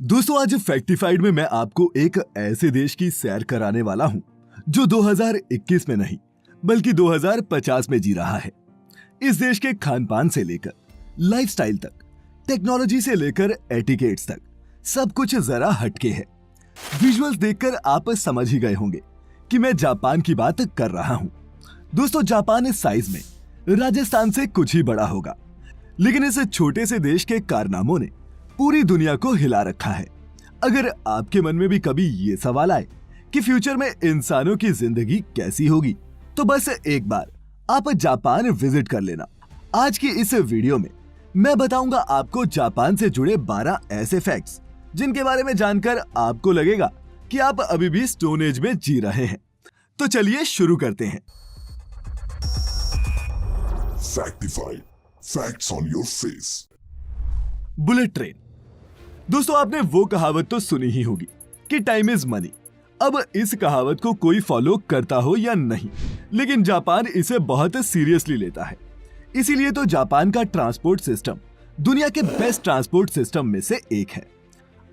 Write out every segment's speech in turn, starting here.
दोस्तों आज फैक्टिफाइड में मैं आपको एक ऐसे देश की सैर कराने वाला हूं जो 2021 में नहीं बल्कि 2050 में जी रहा है। इस देश के खान पान से लेकर लाइफस्टाइल तक, टेक्नोलॉजी से लेकर एटिकेट्स तक सब कुछ जरा हटके है। विजुअल्स देखकर आप समझ ही गए होंगे कि मैं जापान की बात कर रहा हूं। दोस्तों जापान इस साइज में राजस्थान से कुछ ही बड़ा होगा, लेकिन इस छोटे से देश के कारनामों ने पूरी दुनिया को हिला रखा है। अगर आपके मन में भी कभी ये सवाल आए कि फ्यूचर में इंसानों की जिंदगी कैसी होगी, तो बस एक बार आप जापान विजिट कर लेना। आज की इस वीडियो में मैं बताऊंगा आपको जापान से जुड़े 12 ऐसे फैक्ट्स जिनके बारे में जानकर आपको लगेगा कि आप अभी भी स्टोन एज में जी रहे हैं। तो चलिए शुरू करते हैं। Factified. Facts on your face. Bullet train. दोस्तों आपने वो कहावत तो सुनी ही होगी कि टाइम इज मनी। अब इस कहावत को कोई फॉलो करता हो या नहीं, लेकिन जापान इसे बहुत सीरियसली लेता है। इसीलिए तो जापान का ट्रांसपोर्ट सिस्टम दुनिया के बेस्ट ट्रांसपोर्ट सिस्टम में से एक है।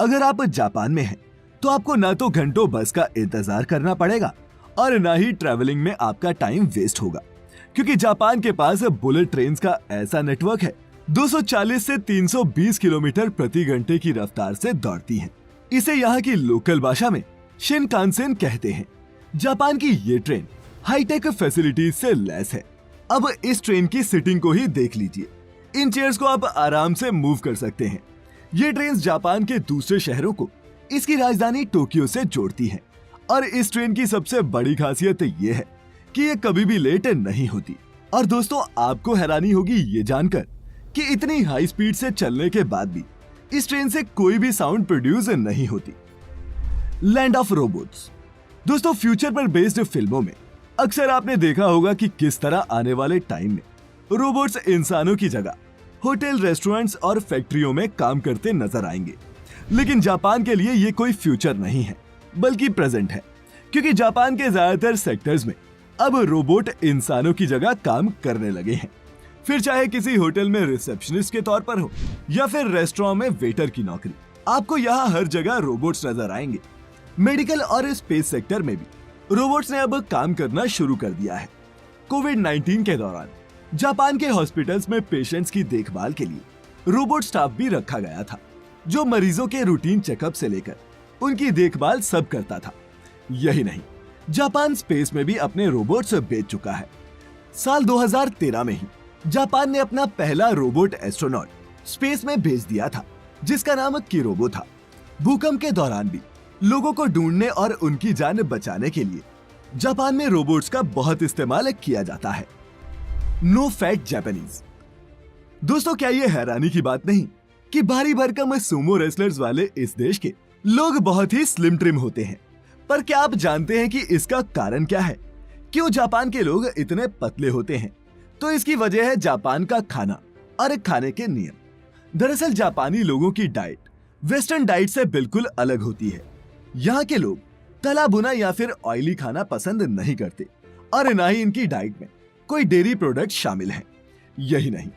अगर आप जापान में हैं, तो आपको ना तो घंटों बस का इंतजार करना पड़ेगा और ना ही ट्रैवलिंग में आपका टाइम वेस्ट होगा, क्योंकि जापान के पास बुलेट ट्रेन का ऐसा नेटवर्क है 240 से 320 किलोमीटर प्रति घंटे की रफ्तार से दौड़ती है। इसे यहाँ की लोकल भाषा में शिनकानसेन कहते हैं। जापान की ये ट्रेन हाईटेक फैसिलिटीज से लैस है। अब इस ट्रेन की सीटिंग को ही देख लीजिए। इन चेयर्स को आप आराम से मूव कर सकते हैं। ये ट्रेन जापान के दूसरे शहरों को इसकी राजधानी टोक्यो से जोड़ती है। और इस ट्रेन की सबसे बड़ी खासियत ये है कि ये कभी भी लेट नहीं होती। और दोस्तों आपको हैरानी होगी ये जानकर कि इतनी हाई स्पीड से चलने के बाद भी इस ट्रेन से कोई भी साउंड प्रोड्यूस नहीं होती। Land of robots. दोस्तों फ्यूचर पर बेस्ड फिल्मों में अक्सर आपने देखा होगा कि किस तरह आने वाले टाइम में रोबोट्स इंसानों की जगह होटल, रेस्टोरेंट्स और फैक्ट्रियों में काम करते नजर आएंगे। लेकिन जापान के लिए ये कोई फ्यूचर नहीं है बल्कि प्रेजेंट है, क्योंकि जापान के ज्यादातर सेक्टर्स में अब रोबोट इंसानों की जगह काम करने लगे हैं। फिर चाहे किसी होटल में रिसेप्शनिस्ट के तौर पर हो या फिर रेस्टोरेंट में वेटर की नौकरी, आपको यहाँ हर जगह रोबोट्स नजर आएंगे। मेडिकल और स्पेस सेक्टर में भी रोबोट्स ने अब काम करना शुरू कर दिया है। कोविड-19 के दौरान जापान के हॉस्पिटल्स में पेशेंट्स की देखभाल के लिए रोबोट स्टाफ भी रखा गया था, जो मरीजों के रूटीन चेकअप से लेकर उनकी देखभाल सब करता था। यही नहीं, जापान स्पेस में भी अपने रोबोट्स बेच चुका है। साल 2013 में ही जापान ने अपना पहला रोबोट एस्ट्रोनॉट स्पेस में भेज दिया था, जिसका नाम किरोबो था। भूकंप के दौरान भी लोगों को ढूंढने और उनकी जान बचाने के लिए जापान में रोबोट्स का बहुत इस्तेमाल किया जाता है। No fat Japanese. दोस्तों क्या ये हैरानी की बात नहीं कि भारी भरकम सुमो रेसलर्स वाले इस देश के लोग बहुत ही स्लिम ट्रिम होते हैं। पर क्या आप जानते हैं कि इसका कारण क्या है? क्यों जापान के लोग इतने पतले होते हैं? तो इसकी वजह है जापान का खाना और खाने के नियम। दरअसल जापानी लोगों की डाइट वेस्टर्न डाइट से बिल्कुल अलग होती है। यहाँ के लोग तला भुना या फिर ऑयली खाना पसंद नहीं करते और ना ही इनकी डाइट में कोई डेयरी प्रोडक्ट शामिल है। यही नहीं,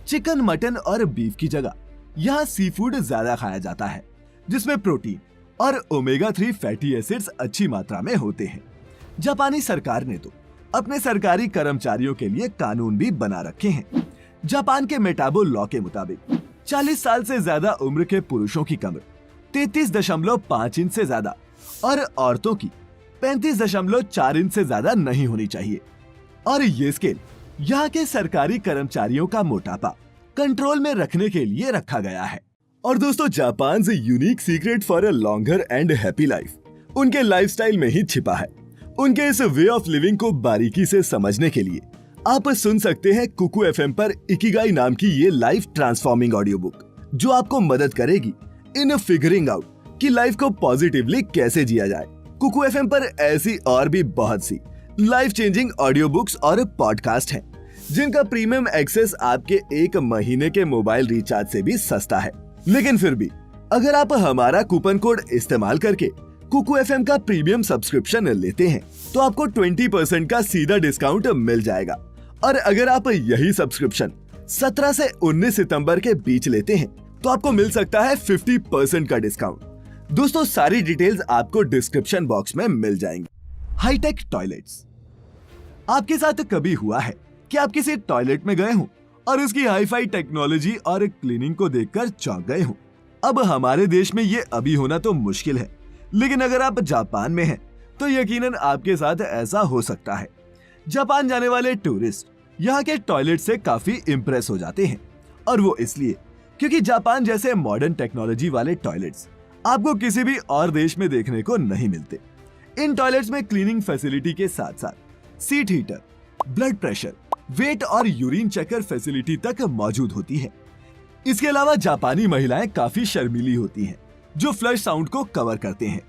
चिकन, मटन और बीफ की जगह यहाँ सी फूड ज्यादा खाया जाता है, जिसमें प्रोटीन और ओमेगा 3 फैटी एसिड्स अच्छी मात्रा में होते हैं। जापानी सरकार ने तो अपने सरकारी कर्मचारियों के लिए कानून भी बना रखे हैं। जापान के मेटाबो लॉ के मुताबिक 40 साल से ज्यादा उम्र के पुरुषों की कमर 33.5 इंच से ज्यादा और औरतों की 35.4 इंच से ज्यादा नहीं होनी चाहिए। और ये स्केल यहाँ के सरकारी कर्मचारियों का मोटापा कंट्रोल में रखने के लिए रखा गया है। और दोस्तों जापान से unique secret for a longer and happy life उनके लाइफस्टाइल में ही छिपा है। उनके इस वे ऑफ लिविंग को बारीकी से समझने के लिए आप सुन सकते हैं कुकू एफएम पर इकिगाई नाम की ये लाइफ ट्रांसफॉर्मिंग ऑडियो बुक, जो आपको मदद करेगी इन फिगरिंग आउट कि लाइफ को पॉजिटिवली कैसे जिया जाए। कुकू एफएम पर ऐसी और भी बहुत सी लाइफ चेंजिंग ऑडियो बुक्स और पॉडकास्ट हैं, जिनका प्रीमियम एक्सेस आपके 1 महीने के मोबाइल रिचार्ज से भी सस्ता है। लेकिन फिर भी अगर आप हमारा कूपन कोड इस्तेमाल करके कुकू एफएम का प्रीमियम सब्सक्रिप्शन लेते हैं, तो आपको 20% का सीधा डिस्काउंट मिल जाएगा। और अगर आप यही सब्सक्रिप्शन 17 से 19 सितंबर के बीच लेते हैं, तो आपको मिल सकता है 50% का डिस्काउंट। दोस्तों सारी डिटेल्स आपको डिस्क्रिप्शन बॉक्स में मिल जाएंगी। Hi tech toilets. आपके साथ कभी हुआ है कि आप किसी टॉयलेट में गए हो और उसकी हाईफाई टेक्नोलॉजी और क्लीनिंग को देखकर चौंक गए हो? अब हमारे देश में ये अभी होना तो मुश्किल है, लेकिन अगर आप जापान में हैं तो यकीनन आपके साथ ऐसा हो सकता है। जापान जाने वाले टूरिस्ट यहाँ के टॉयलेट से काफी इंप्रेस हो जाते हैं, और वो इसलिए क्योंकि जापान जैसे मॉडर्न टेक्नोलॉजी वाले टॉयलेट्स आपको किसी भी और देश में देखने को नहीं मिलते। इन टॉयलेट्स में क्लीनिंग फैसिलिटी के साथ साथ seat heater, blood pressure, weight और यूरिन चेकर फैसिलिटी तक मौजूद होती है। इसके अलावा जापानी महिलाएं काफी शर्मीली होती हैं, जो फ्लश साउंड को कवर करते हैं।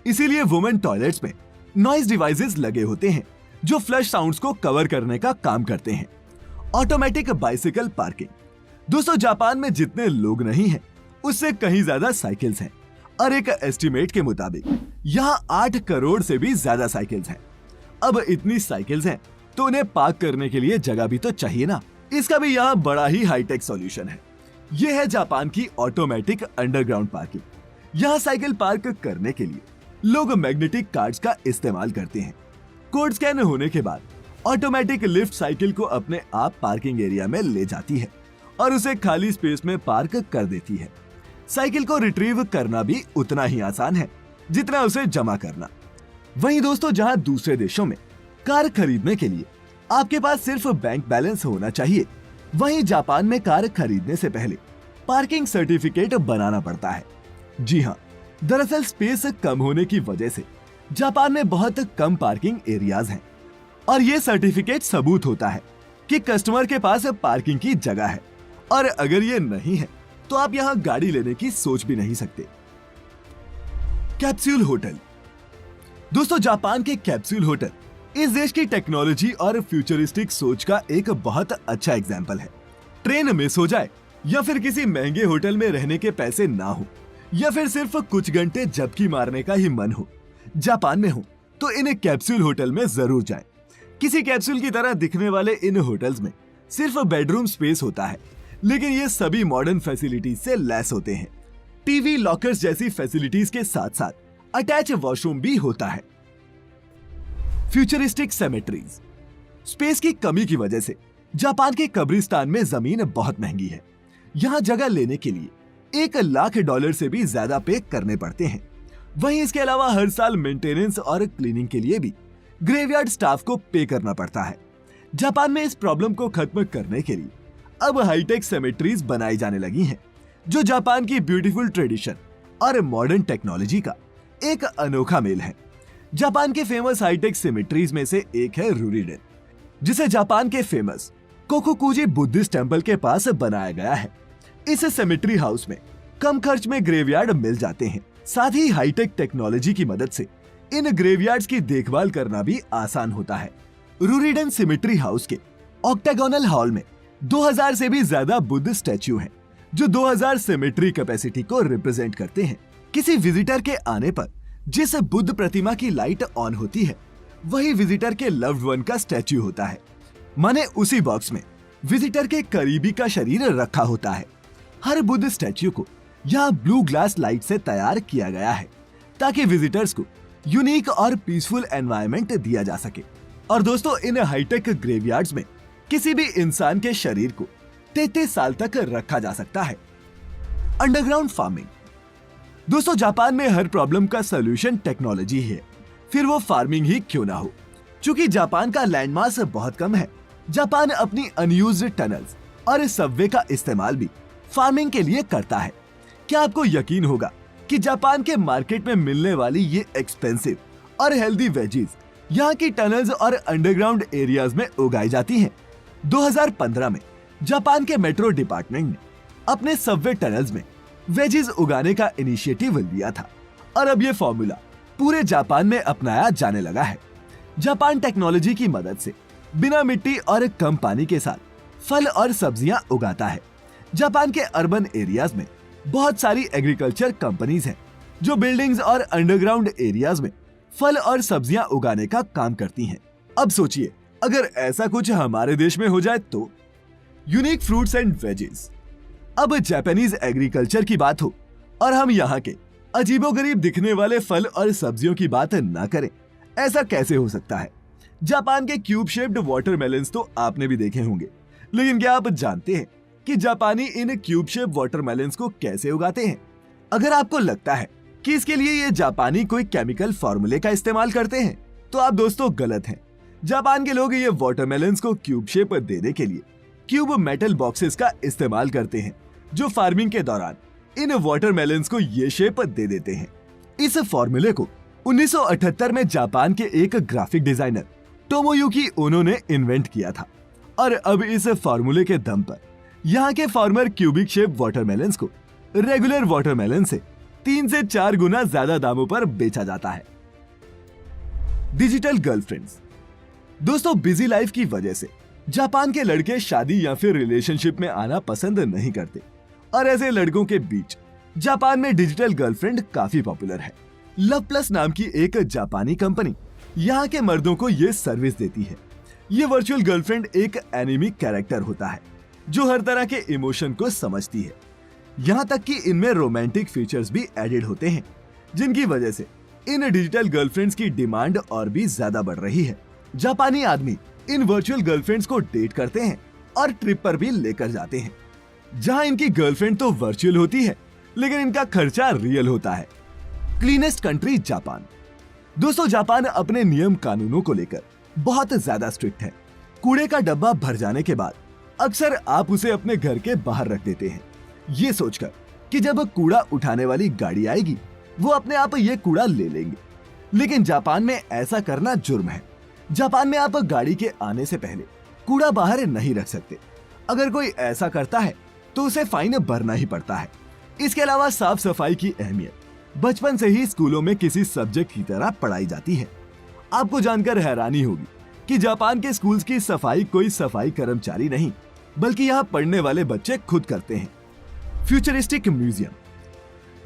इसीलिए वुमेन टॉयलेट्स में नॉइज डिवाइसेस लगे होते हैं जो फ्लश साउंड्स को कवर करने का काम करते हैं। Automatic bicycle parking. दोस्तों जापान में जितने लोग नहीं हैं, उससे कहीं ज्यादा साइकिल्स हैं, और एक एस्टिमेट के मुताबिक यहाँ 8 करोड़ से भी ज्यादा साइकिल्स हैं। अब इतनी साइकिल्स हैं तो उन्हें पार्क करने के लिए जगह भी तो चाहिए ना। इसका भी यहाँ बड़ा ही हाईटेक सॉल्यूशन है। यह है जापान की ऑटोमेटिक अंडरग्राउंड पार्किंग। यहाँ साइकिल पार्क करने के लिए लोग मैग्नेटिक कार्ड्स का इस्तेमाल करते हैं। कोड स्कैन होने के बाद ऑटोमेटिक लिफ्ट साइकिल को अपने आप पार्किंग एरिया में ले जाती है और उसे खाली स्पेस में पार्क कर देती है। साइकिल को रिट्रीव करना भी उतना ही आसान है जितना उसे जमा करना। वहीं दोस्तों जहां दूसरे देशों में कार खरीदने के लिए आपके पास सिर्फ बैंक बैलेंस होना चाहिए, वहीं जापान में कार खरीदने से पहले पार्किंग सर्टिफिकेट बनाना पड़ता है। जी हाँ, दरअसल स्पेस कम होने की वजह से जापान में बहुत कम पार्किंग एरियाज हैं, और ये सर्टिफिकेट सबूत होता है कि कस्टमर के पास पार्किंग की जगह है, और अगर ये नहीं है तो आप यहाँ गाड़ी लेने की सोच भी नहीं सकते। Capsule hotel. दोस्तों जापान के कैप्सूल होटल इस देश की टेक्नोलॉजी और फ्यूचरिस्टिक सोच का एक बहुत अच्छा एग्जाम्पल है। ट्रेन मिस हो जाए, या फिर किसी महंगे होटल में रहने के पैसे ना हो, या फिर सिर्फ कुछ घंटे झपकी मारने का ही मन हो, जापान में हो तो इन कैप्सूल होटल में जरूर जाएं। किसी कैप्सूल की तरह दिखने वाले इन होटल्स में सिर्फ बेडरूम स्पेस होता है, लेकिन ये सभी मॉडर्न फैसिलिटीज से लैस होते हैं। टीवी, लॉकर्स जैसी फैसिलिटीज के साथ साथ अटैच वॉशरूम भी होता है। Futuristic symmetries. स्पेस की कमी की वजह से जापान के कब्रिस्तान में जमीन बहुत महंगी है। यहाँ जगह लेने के लिए $1,00,000 से भी ज्यादा पे करने पड़ते हैं। वहीं इसके अलावा हर साल मेंटेनेंस और क्लीनिंग के लिए भी ग्रेवयार्ड स्टाफ को पे करना पड़ता है। जापान में इस प्रॉब्लम को खत्म करने के लिए अब हाईटेक सेमेट्रीज बनाई जाने लगी हैं, जो जापान की ब्यूटीफुल ट्रेडिशन और मॉडर्न टेक्नोलॉजी का एक अनोखा मेल है। जापान के फेमस हाईटेक सेमेट्रीज में से एक है रूरीडेन, जिसे जापान के फेमस कोकुकुजी बुद्धिस्ट टेम्पल के पास बनाया गया है। इस सेमेट्री हाउस में कम खर्च में ग्रेवयार्ड मिल जाते हैं। साथ ही हाईटेक टेक्नोलॉजी की मदद से इन ग्रेवयार्ड्स की देखभाल करना भी आसान होता है। रूरीडेन सेमेट्री हाउस के ऑक्टागोनल हॉल में 2000 से भी ज्यादा बुद्ध स्टैच्यू हैं, जो 2000 सेमेट्री कैपेसिटी को रिप्रेजेंट करते हैं। किसी विजिटर के आने पर जिस बुद्ध प्रतिमा की लाइट ऑन होती है, वही विजिटर के लव्ड वन का स्टैच्यू होता है। माने उसी बॉक्स में विजिटर के करीबी का शरीर रखा होता है। हर बुद्ध स्टैच्यू को यहाँ ब्लू ग्लास लाइट से तैयार किया गया है, ताकि विजिटर्स को यूनिक और पीसफुल एनवायरनमेंट दिया जा सके। और दोस्तों इन हाईटेक ग्रेवयार्ड्स में किसी भी इंसान के शरीर को 33 साल तक रखा जा सकता है। Underground farming. दोस्तों जापान में हर प्रॉब्लम का सलूशन टेक्नोलॉजी है, फिर वो फार्मिंग ही क्यों ना हो। चूंकि जापान का लैंडमास बहुत कम है, जापान अपनी अनयूज्ड टनल्स और सबवे का इस्तेमाल भी फार्मिंग के लिए करता है। क्या आपको यकीन होगा कि जापान के मार्केट में मिलने वाली ये एक्सपेंसिव और हेल्दी वेजीज यहाँ की टनल्स और अंडरग्राउंड एरियाज में उगाई जाती हैं। 2015 में जापान के मेट्रो डिपार्टमेंट ने अपने सबवे टनल्स में वेजीज उगाने का इनिशिएटिव लिया था, और अब ये फॉर्मूला पूरे जापान में अपनाया जाने लगा है। जापान टेक्नोलॉजी की मदद से बिना मिट्टी और कम पानी के साथ फल और सब्जियां उगाता है। जापान के अर्बन एरियाज में बहुत सारी एग्रीकल्चर कंपनीज हैं, जो बिल्डिंग्स और अंडरग्राउंड एरियाज में फल और सब्जियां उगाने का काम करती हैं। अब सोचिए अगर ऐसा कुछ हमारे देश में हो जाए तो। Unique fruits and veggies. अब जापानीज एग्रीकल्चर की बात हो और हम यहाँ के अजीबोगरीब दिखने वाले फल और सब्जियों की बात ना करें, ऐसा कैसे हो सकता है। जापान के क्यूब शेप्ड वाटरमेलन्स तो आपने भी देखे होंगे, लेकिन क्या आप जानते हैं कि जापानी इन क्यूब शेप वाटरमेलन्स को कैसे उगाते हैं? अगर आपको लगता है कि इसके लिए ये जापानी कोई केमिकल फार्मूले का इस्तेमाल करते हैं, तो आप दोस्तों गलत हैं। जापान के लोग ये वाटरमेलन्स को क्यूब शेप देने के लिए क्यूब मेटल बॉक्सेस का इस्तेमाल करते हैं, जो फार्मिंग के दौरान इन वाटरमेलन्स को ये शेप दे देते हैं। इस फार्मूले को 1978 में जापान के एक ग्राफिक डिजाइनर टोमोयुकी ओनो ने इन्वेंट किया था और अब इस फार्मूले के दम पर यहाँ के फार्मर क्यूबिक शेप वाटरमेलन्स को रेगुलर वाटरमेलन से 3 से 4 गुना ज्यादा दामों पर बेचा जाता है। Digital girlfriends. दोस्तों, बिजी लाइफ की वजह से जापान के लड़के शादी या फिर रिलेशनशिप में आना पसंद नहीं करते और ऐसे लड़कों के बीच जापान में डिजिटल गर्लफ्रेंड काफी पॉपुलर है। लव प्लस नाम की एक जापानी कंपनी यहाँ के मर्दों को ये सर्विस देती है। ये वर्चुअल गर्लफ्रेंड एक एनिमी कैरेक्टर होता है जो हर तरह के इमोशन को समझती है। यहाँ तक कि इनमें रोमांटिक फीचर्स भी एडेड होते हैं, जिनकी वजह से इन डिजिटल गर्लफ्रेंड्स की डिमांड और भी ज्यादा बढ़ रही है। जापानी आदमी इन वर्चुअल गर्लफ्रेंड्स को डेट करते हैं और ट्रिप पर भी लेकर जाते हैं, जहां इनकी गर्लफ्रेंड तो वर्चुअल होती है, लेकिन इनका खर्चा रियल होता है। Cleanest country Japan. दोस्तों, जापान अपने नियम कानूनों को लेकर बहुत ज्यादा स्ट्रिक्ट है। कूड़े का डब्बा भर जाने के बाद अक्सर आप उसे अपने घर के बाहर रख देते हैं, ये सोचकर कि जब कूड़ा उठाने वाली गाड़ी आएगी वो अपने आप ये कूड़ा ले लेंगे। लेकिन जापान में ऐसा करना जुर्म है। जापान में आप गाड़ी के आने से पहले कूड़ा बाहर नहीं रख सकते। अगर कोई ऐसा करता है तो उसे फाइन भरना ही पड़ता है। इसके अलावा साफ सफाई की अहमियत बचपन से ही स्कूलों में किसी सब्जेक्ट की तरह पढ़ाई जाती है। आपको जानकर हैरानी होगी कि जापान के स्कूल्स की सफाई कोई सफाई कर्मचारी नहीं, बल्कि यहाँ पढ़ने वाले बच्चे खुद करते हैं। Futuristic museum.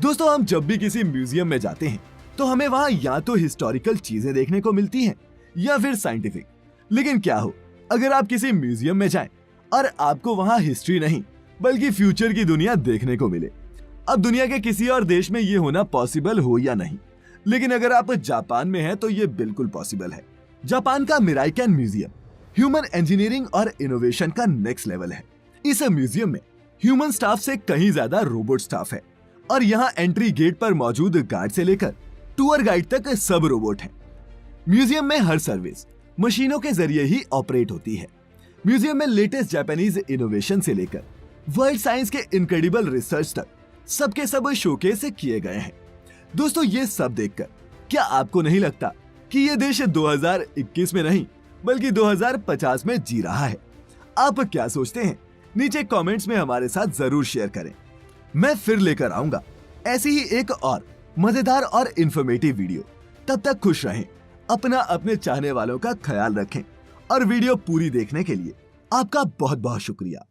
दोस्तों, हम जब भी किसी म्यूजियम में जाते हैं तो हमें वहाँ या तो हिस्टोरिकल चीजें देखने को मिलती हैं या फिर साइंटिफिक। लेकिन क्या हो अगर आप किसी म्यूजियम में जाएं और आपको वहाँ हिस्ट्री नहीं बल्कि फ्यूचर की दुनिया देखने को मिले। अब दुनिया के किसी और देश में ये होना पॉसिबल हो या नहीं, लेकिन अगर आप जापान में हैं तो ये बिल्कुल पॉसिबल है। जापान का मिराइकन म्यूजियम ह्यूमन इंजीनियरिंग और इनोवेशन का नेक्स्ट लेवल है। इस म्यूजियम में ह्यूमन स्टाफ से कहीं ज्यादा रोबोट स्टाफ है और यहाँ एंट्री गेट पर मौजूद गार्ड से लेकर टूर गाइड तक सब रोबोट हैं। म्यूजियम में हर सर्विस मशीनों के जरिए ही ऑपरेट होती है। म्यूजियम में लेटेस्ट जापानीज इनोवेशन से लेकर वर्ल्ड साइंस के इनक्रेडिबल रिसर्च तक सबके सब शोकेस किए गए हैं। दोस्तों, ये सब देखकर क्या आपको नहीं लगता कि ये देश 2021 में नहीं बल्कि 2050 में जी रहा है? आप क्या सोचते हैं? नीचे कमेंट्स में हमारे साथ जरूर शेयर करें। मैं फिर लेकर आऊंगा ऐसी ही एक और मजेदार और इंफॉर्मेटिव वीडियो। तब तक खुश रहें, अपना अपने चाहने वालों का ख्याल रखें और वीडियो पूरी देखने के लिए आपका बहुत बहुत शुक्रिया।